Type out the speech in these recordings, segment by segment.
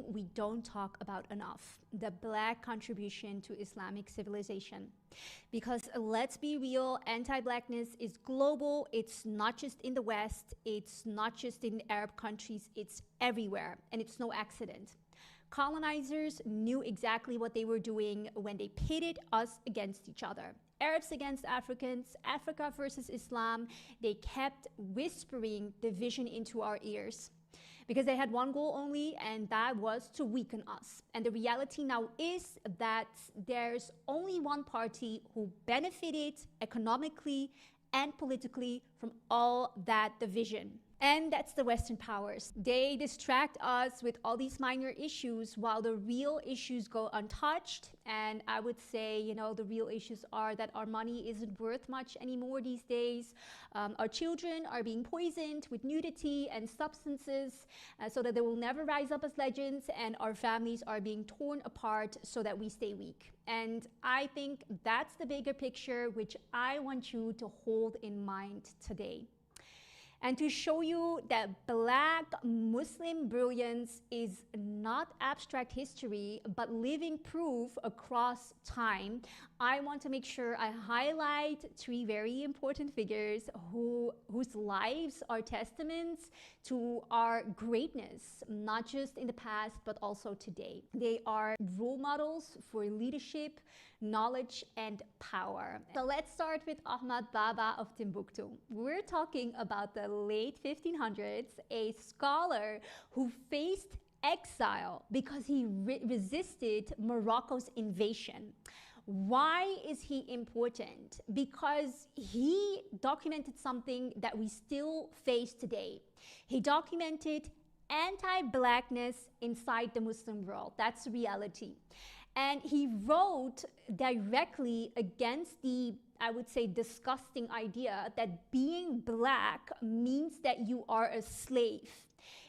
we don't talk about enough: the Black contribution to Islamic civilization. Because let's be real, anti-Blackness is global. It's not just in the West, it's not just in Arab countries, it's everywhere, and it's no accident. Colonizers knew exactly what they were doing when they pitted us against each other. Arabs against Africans, Africa versus Islam. They kept whispering division into our ears, because they had one goal only, and that was to weaken us. And the reality now is that there's only one party who benefited economically and politically from all that division. And that's the Western powers. They distract us with all these minor issues while the real issues go untouched. And I would say, you know, the real issues are that our money isn't worth much anymore these days. Our children are being poisoned with nudity and substances so that they will never rise up as legends, and our families are being torn apart so that we stay weak. And I think that's the bigger picture which I want you to hold in mind today. And to show you that Black Muslim brilliance is not abstract history, but living proof across time, I want to make sure I highlight three very important figures whose lives are testaments to our greatness, not just in the past, but also today. They are role models for leadership, knowledge, and power. So let's start with Ahmad Baba of Timbuktu. We're talking about the late 1500s, a scholar who faced exile because he resisted Morocco's invasion. Why is he important? Because he documented something that we still face today. He documented anti-Blackness inside the Muslim world. That's reality. And he wrote directly against the, I would say, disgusting idea that being Black means that you are a slave.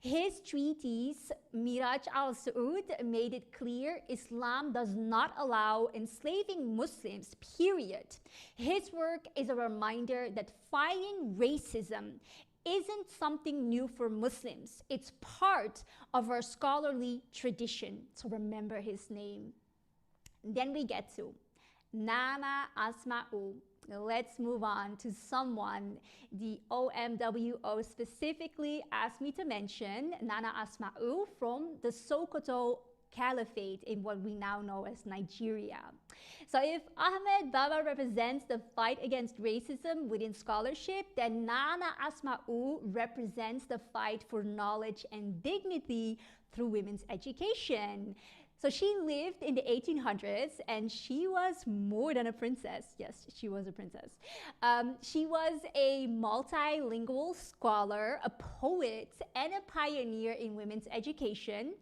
His treatise, Miraj al-Saud, made it clear Islam does not allow enslaving Muslims, period. His work is a reminder that fighting racism isn't something new for Muslims. It's part of our scholarly tradition. So remember his name. Then we get to Nana Asma'u. Let's move on to someone the OMWO specifically asked me to mention, Nana Asma'u from the Sokoto Caliphate in what we now know as Nigeria. So if Ahmad Baba represents the fight against racism within scholarship, then Nana Asma'u represents the fight for knowledge and dignity through women's education. So she lived in the 1800s, and she was more than a princess. Yes, she was a princess. She was a multilingual scholar, a poet, and a pioneer in women's education.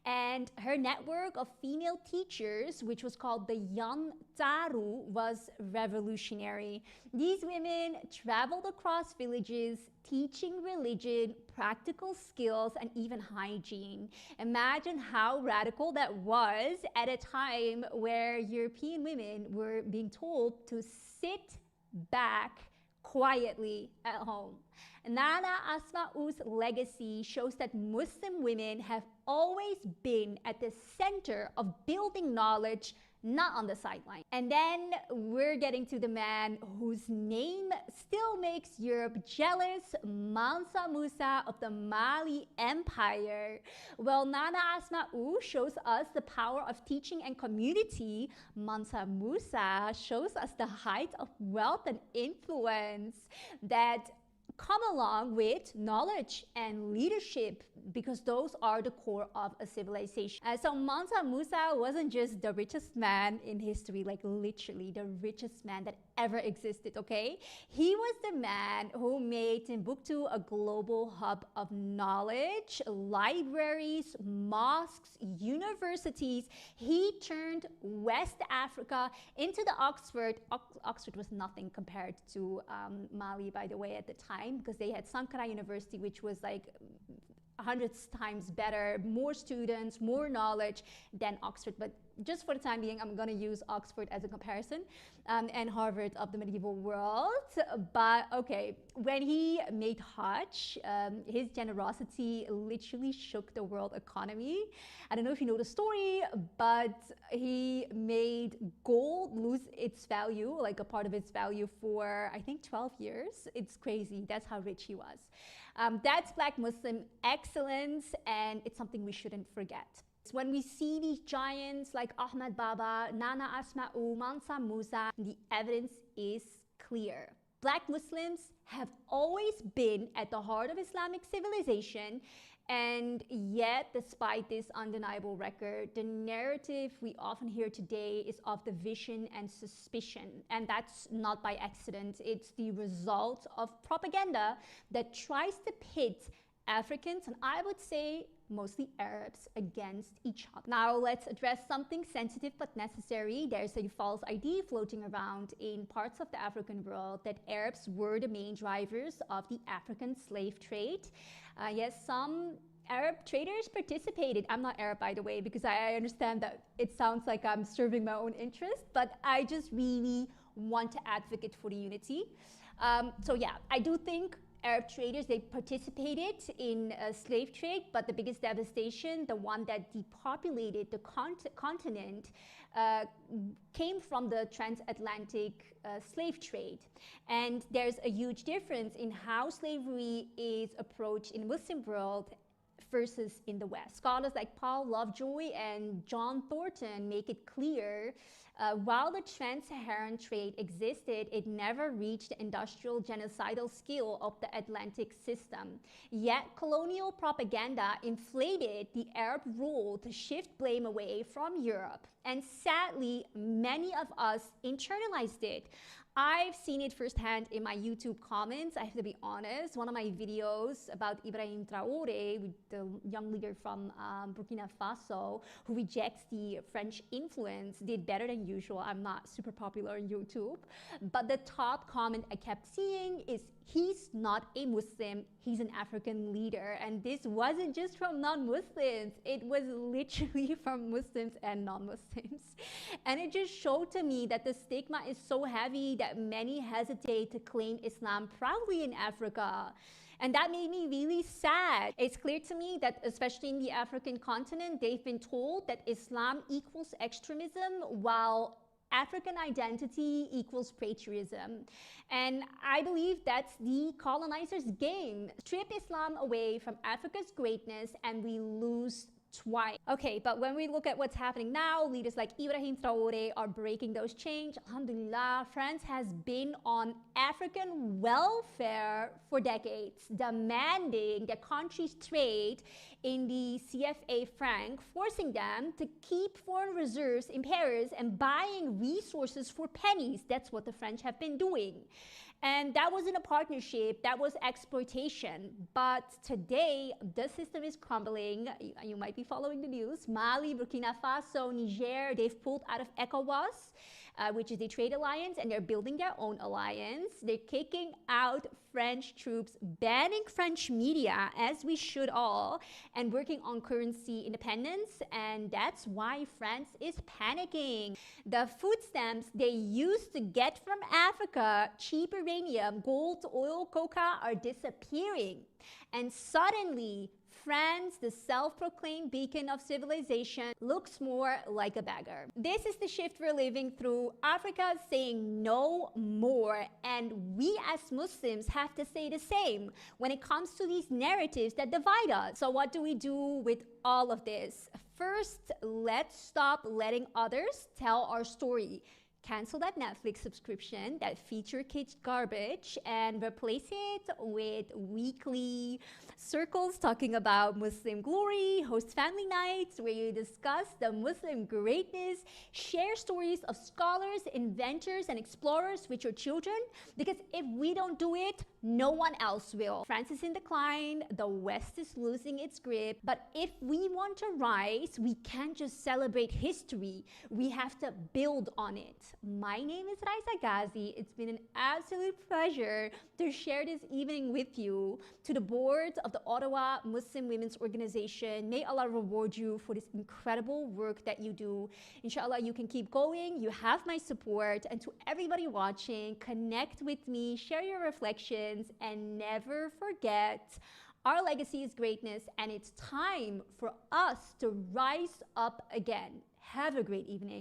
And her network of female teachers, which was called the Young Taru, was revolutionary. These women traveled across villages, teaching religion, practical skills, and even hygiene. Imagine how radical that was at a time where European women were being told to sit back quietly at home. Nana Asma'u's legacy shows that Muslim women have always been at the center of building knowledge, not on the sideline. And then we're getting to the man whose name still makes Europe jealous, Mansa Musa of the Mali Empire. Well, Nana Asma'u shows us the power of teaching and community. Mansa Musa shows us the height of wealth and influence that come along with knowledge and leadership, because those are the core of a civilization. So Mansa Musa wasn't just the richest man in history, like literally the richest man that ever existed, okay? He was the man who made Timbuktu a global hub of knowledge, libraries, mosques, universities. He turned West Africa into the Oxford. Oxford was nothing compared to Mali, by the way, at the time, because they had Sankara University, which was like 100 times better, more students, more knowledge than Oxford. But just for the time being, I'm going to use Oxford as a comparison, and Harvard of the medieval world. But okay, when he made Hajj, his generosity literally shook the world economy. I don't know if you know the story, but he made gold lose its value, like a part of its value, for I think 12 years. It's crazy. That's how rich he was. That's Black Muslim excellence, and it's something we shouldn't forget. When we see these giants like Ahmad Baba, Nana Asma'u, Mansa, Musa, the evidence is clear. Black Muslims have always been at the heart of Islamic civilization, and yet, despite this undeniable record, the narrative we often hear today is of division and suspicion. And that's not by accident. It's the result of propaganda that tries to pit Africans, and I would say mostly Arabs, against each other. Now let's address something sensitive but necessary. There's a false idea floating around in parts of the African world that Arabs were the main drivers of the African slave trade. Yes, some Arab traders participated. I'm not Arab, by the way, because I understand that it sounds like I'm serving my own interest, but I just really want to advocate for the unity. So yeah, I do think Arab traders, they participated in slave trade, but the biggest devastation, the one that depopulated the continent, came from the transatlantic slave trade. And there's a huge difference in how slavery is approached in the Muslim world versus in the West. Scholars like Paul Lovejoy and John Thornton make it clear while the trans-Saharan trade existed, it never reached the industrial genocidal scale of the Atlantic system. Yet colonial propaganda inflated the Arab role to shift blame away from Europe. And sadly, many of us internalized it. I've seen it firsthand in my YouTube comments. I have to be honest. One of my videos about Ibrahim Traoré, the young leader from Burkina Faso, who rejects the French influence, did better than usual. I'm not super popular on YouTube. But the top comment I kept seeing is, he's not a Muslim, he's an African leader. And this wasn't just from non-Muslims, it was literally from Muslims and non-Muslims. And it just showed to me that the stigma is so heavy that many hesitate to claim Islam proudly in Africa. And that made me really sad. It's clear to me that, especially in the African continent, they've been told that Islam equals extremism, while African identity equals patriotism. And I believe that's the colonizers' game. Strip Islam away from Africa's greatness and we lose twice. Okay, but when we look at what's happening now, leaders like Ibrahim Traoré are breaking those chains. Alhamdulillah, France has been on African welfare for decades, demanding the countries trade in the CFA franc, forcing them to keep foreign reserves in Paris and buying resources for pennies. That's what the French have been doing. And that wasn't a partnership, that was exploitation. But today, the system is crumbling. You might be following the news. Mali, Burkina Faso, Niger, they've pulled out of ECOWAS, which is the trade alliance, and they're building their own alliance. They're kicking out French troops, banning French media, as we should all, and working on currency independence. And that's why France is panicking. The food stamps they used to get from Africa, cheap uranium, gold, oil, coca, are disappearing. And suddenly, France, the self-proclaimed beacon of civilization, looks more like a beggar. This is the shift we're living through. Africa saying no more, and we as Muslims have to say the same when it comes to these narratives that divide us. So what do we do with all of this? First, let's stop letting others tell our story. Cancel that Netflix subscription that feature kids garbage and replace it with weekly circles talking about Muslim glory, host family nights where you discuss the Muslim greatness, share stories of scholars, inventors, and explorers with your children. Because if we don't do it, No one else will. France is in decline, the West is losing its grip, but if we want to rise, we can't just celebrate history, we have to build on it. My name is Raisa Ghazi. It's been an absolute pleasure to share this evening with you. To the board of the Ottawa Muslim Women's Organization, may Allah reward you for this incredible work that you do. Inshallah, you can keep going. You have my support. And to everybody watching, connect with me, share your reflections, and never forget, our legacy is greatness, and it's time for us to rise up again. Have a great evening.